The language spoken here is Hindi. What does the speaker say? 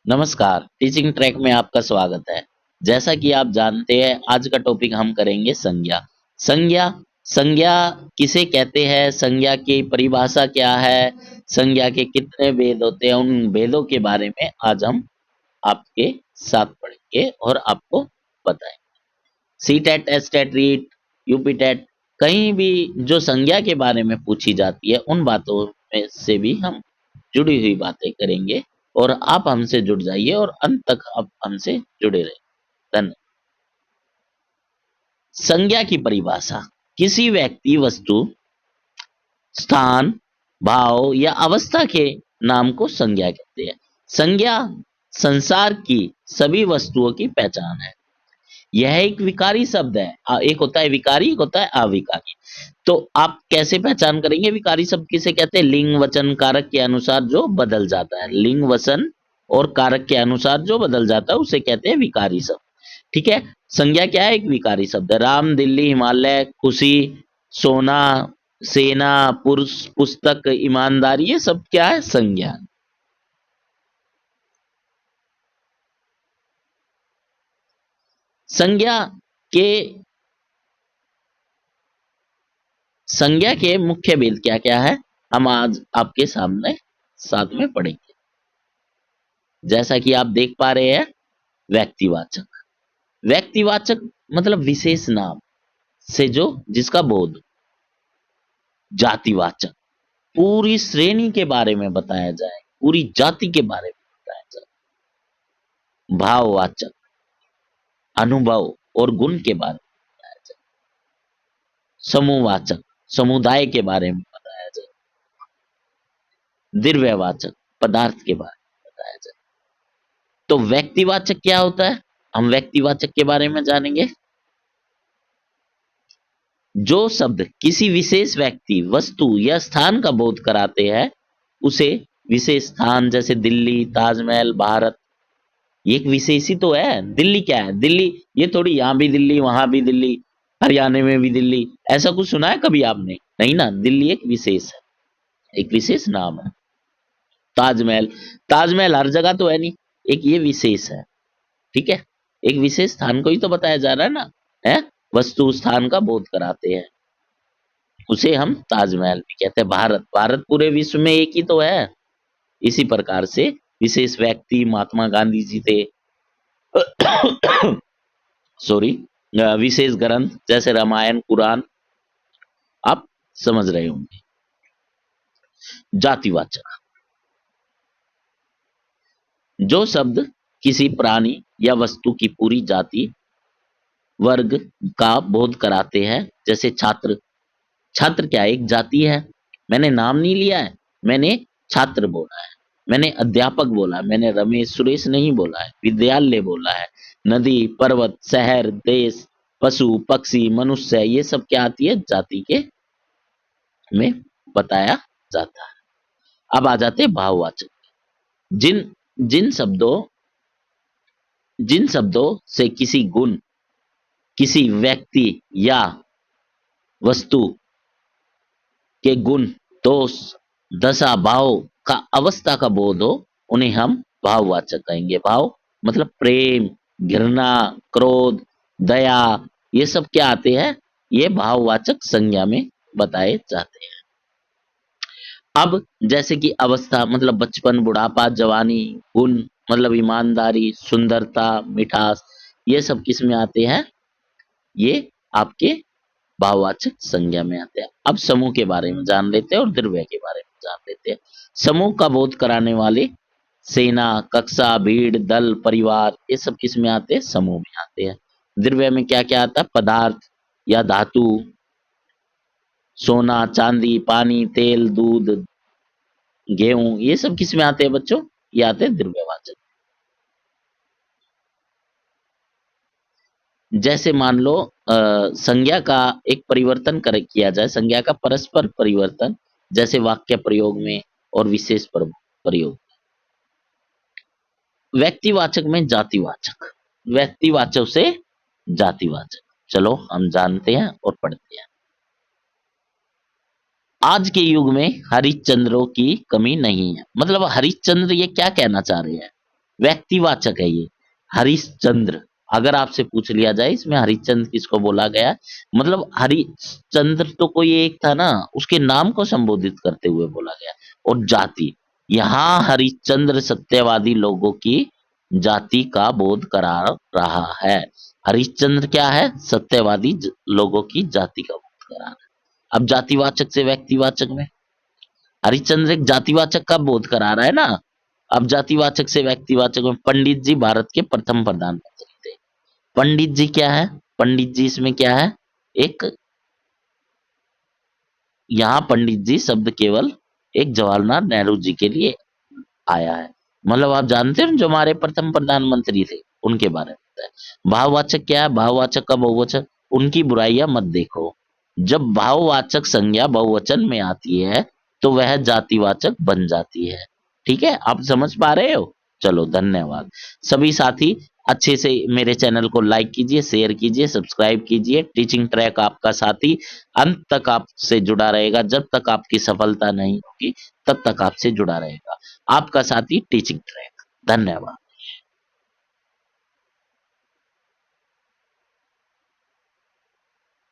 नमस्कार, टीचिंग ट्रैक में आपका स्वागत है। जैसा कि आप जानते हैं, आज का टॉपिक हम करेंगे संज्ञा। संज्ञा संज्ञा किसे कहते हैं? संज्ञा की परिभाषा क्या है? संज्ञा के कितने भेद होते हैं? उन भेदों के बारे में आज हम आपके साथ पढ़ेंगे और आपको बताएंगे। सीटेट, एसटेट, रीट, यूपीटेट, कहीं भी जो संज्ञा के बारे में पूछी जाती है, उन बातों में से भी हम जुड़ी हुई बातें करेंगे और आप हमसे जुड़ जाइए और अंत तक आप हमसे जुड़े रहिए। धन्यवाद। संज्ञा की परिभाषा: किसी व्यक्ति, वस्तु, स्थान, भाव या अवस्था के नाम को संज्ञा कहते हैं। संज्ञा संसार की सभी वस्तुओं की पहचान है। यह एक विकारी शब्द है। एक होता है विकारी, एक होता है अविकारी। तो आप कैसे पहचान करेंगे? विकारी शब्द किसे कहते हैं? लिंग, वचन, कारक के अनुसार जो बदल जाता है। लिंग, वचन और कारक के अनुसार जो बदल जाता है उसे कहते हैं विकारी शब्द। ठीक है। संज्ञा क्या है? एक विकारी शब्द है। राम, दिल्ली, हिमालय, खुशी, सोना, सेना, पुरुष, पुस्तक, ईमानदारी, ये सब क्या है? संज्ञा। संज्ञा के संज्ञा के मुख्य भेद क्या क्या है, हम आज आपके सामने साथ में पढ़ेंगे। जैसा कि आप देख पा रहे हैं, व्यक्तिवाचक। व्यक्तिवाचक मतलब विशेष नाम से जो जिसका बोध। जातिवाचक, पूरी श्रेणी के बारे में बताया जाए, पूरी जाति के बारे में बताया जाए। भाववाचक, अनुभव और गुण के बारे में बताया जाए। समूहवाचक, समुदाय के बारे में बताया जाए। द्रव्यवाचक, पदार्थ के बारे में बताया जाए। तो व्यक्तिवाचक क्या होता है, हम व्यक्तिवाचक के बारे में जानेंगे। जो शब्द किसी विशेष व्यक्ति, वस्तु या स्थान का बोध कराते हैं उसे विशेष स्थान, जैसे दिल्ली, ताजमहल, भारत, ये एक विशेष ही तो है। दिल्ली क्या है? दिल्ली ये थोड़ी यहाँ भी दिल्ली, वहां भी दिल्ली, हरियाणा में भी दिल्ली, ऐसा कुछ सुना है कभी आपने? नहीं ना। दिल्ली एक विशेष है, एक विशेष नाम है। ताजमहल, ताजमहल हर जगह तो है नहीं, एक ये विशेष है। ठीक है। एक विशेष स्थान को ही तो बताया जा रहा है ना, है। वस्तु स्थान का बोध कराते हैं, उसे हम ताजमहल भी कहते हैं। भारत, भारत पूरे विश्व में एक ही तो है। इसी प्रकार से विशेष व्यक्ति, महात्मा गांधी जी थे। सॉरी, विशेष ग्रंथ जैसे रामायण, कुरान, आप समझ रहे होंगे। जातिवाचक, जो शब्द किसी प्राणी या वस्तु की पूरी जाति, वर्ग का बोध कराते हैं। जैसे छात्र, छात्र क्या है? एक जाति है। मैंने नाम नहीं लिया है, मैंने छात्र बोला है, मैंने अध्यापक बोला है, मैंने रमेश सुरेश नहीं बोला है, विद्यालय बोला है। नदी, पर्वत, शहर, देश, पशु, पक्षी, मनुष्य, ये सब क्या आती है? जाति के में बताया जाता है। अब आ जाते हैं भाववाचक। जिन जिन शब्दों जिन शब्दों से किसी गुण, किसी व्यक्ति या वस्तु के गुण, दोष, दशा, भाव का, अवस्था का बोध हो, उन्हें हम भाववाचक कहेंगे। भाव मतलब प्रेम, घृणा, क्रोध, दया, ये सब क्या आते हैं? ये भाववाचक संज्ञा में बताए जाते हैं। अब जैसे कि अवस्था मतलब बचपन, बुढ़ापा, जवानी। गुण मतलब ईमानदारी, सुंदरता, मिठास, ये सब किस में आते हैं? ये आपके भाववाचक संज्ञा में आते हैं। अब समूह के बारे में जान लेते हैं और द्रव्य के बारे में जान लेते हैं। समूह का बोध कराने वाले सेना, कक्षा, भीड़, दल, परिवार, ये सब किस में आते हैं? समूह में आते हैं। द्रव्य में क्या क्या आता है? पदार्थ या धातु, सोना, चांदी, पानी, तेल, दूध, गेहूं, ये सब किस में आते हैं बच्चों? ये आते हैं द्रव्यवाचक। जैसे मान लो संज्ञा का एक परिवर्तन कर किया जाए, संज्ञा का परस्पर परिवर्तन, जैसे वाक्य प्रयोग में और विशेष प्रयोग। व्यक्तिवाचक में जातिवाचक, व्यक्तिवाचक से जातिवाचक। चलो हम जानते हैं और पढ़ते हैं। आज के युग में हरिश्चंद्रों की कमी नहीं है। मतलब हरिश्चंद्र ये क्या कहना चाह रहे हैं? व्यक्तिवाचक है ये। हरिश्चंद्र, अगर आपसे पूछ लिया जाए इसमें हरिश्चंद्र किसको बोला गया, मतलब हरिश्चंद्र तो कोई एक था ना, उसके नाम को संबोधित करते हुए बोला गया। और जाति, यहाँ हरिश्चंद्र सत्यवादी लोगों की जाति का बोध करा रहा है। हरिश्चंद्र क्या है, सत्यवादी लोगों की जाति का बोध करा रहा है। अब जातिवाचक से व्यक्तिवाचक में, हरिश्चंद्र एक जातिवाचक का बोध करा रहा है ना। अब जातिवाचक से व्यक्तिवाचक में, पंडित जी भारत के प्रथम प्रधानमंत्री थे। पंडित जी क्या है, पंडित जी इसमें क्या है, एक, यहाँ पंडित जी शब्द केवल एक जवाहरलाल नेहरू जी के लिए आया है। मतलब आप जानते हो जो हमारे प्रथम प्रधानमंत्री थे उनके बारे में होता है। भाववाचक क्या है, भाववाचक का बहुवचन, उनकी बुराइयां मत देखो। जब भाववाचक संज्ञा बहुवचन में आती है तो वह जातिवाचक बन जाती है। ठीक है, आप समझ पा रहे हो। चलो धन्यवाद। सभी साथी अच्छे से मेरे चैनल को लाइक कीजिए, शेयर कीजिए, सब्सक्राइब कीजिए। टीचिंग ट्रैक आपका साथी अंत तक आपसे जुड़ा रहेगा। जब तक आपकी सफलता नहीं होगी तब तक आपसे जुड़ा रहेगा आपका साथी टीचिंग ट्रैक। धन्यवाद।